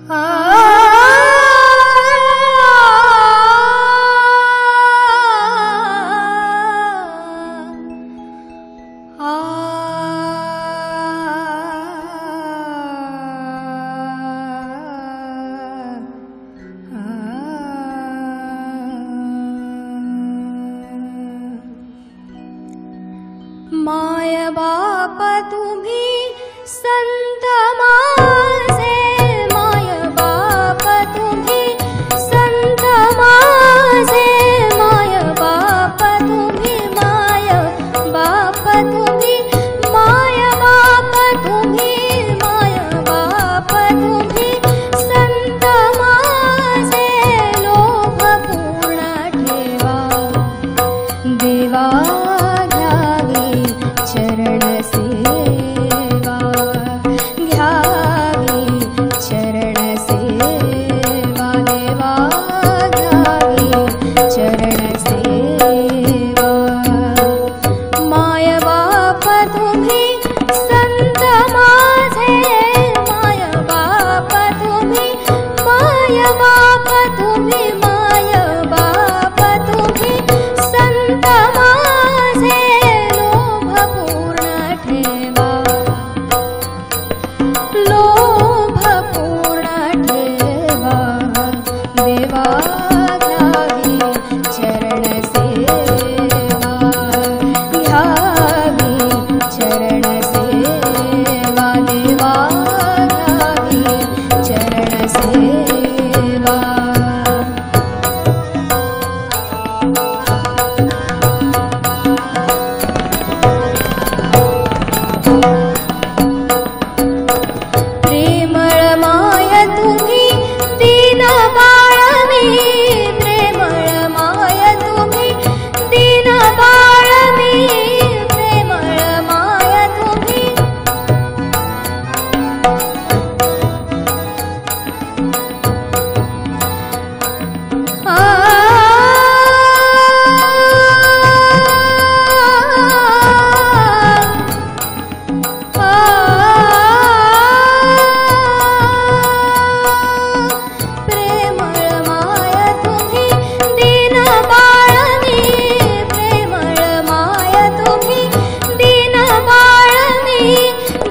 माय बाप तुम्ही संत माझे, माय बाप तुम्ही संत माझे, माय बाप तुम्ही, माय बाप तुम्ही, माय बाप तुम्ही, माय बाप तुम्ही संत माझे, लोभ पूर्ण ठेवा देवा चरण सेवा घ्यावी, चरण सेवा देवा घ्यावी, चरण सेवा। माय बाप तुम्ही संत माझे, माय बाप तुम्ही, माय बाप तुम्ही, माय बाप तुम्ही संत माझे, लोभ पूर्ण ठेवा देवा घ्यावी, चरण सेवा घ्यावी, चरण सेवा देवा घ्यावी, चरण सेवा। प्रेमळ माय तुम्ही दीन बाळ मी, प्रेमळ माय तुम्ही दीन बाळ मी, प्रेमळ माय तुम्ही,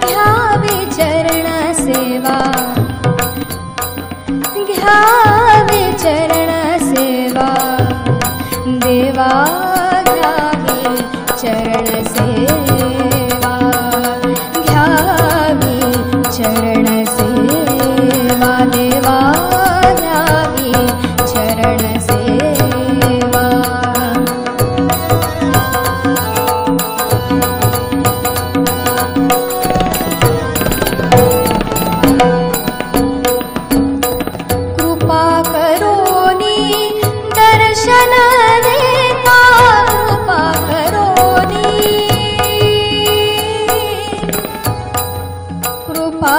घ्यावी चरण सेवा देवा घ्यावी, चरण सेवा घ्यावी, चरण सेवा देवा घ्यावी, चरण सेवा। कृपा करोनी दर्शन देता, कृपा करोनी, कृपा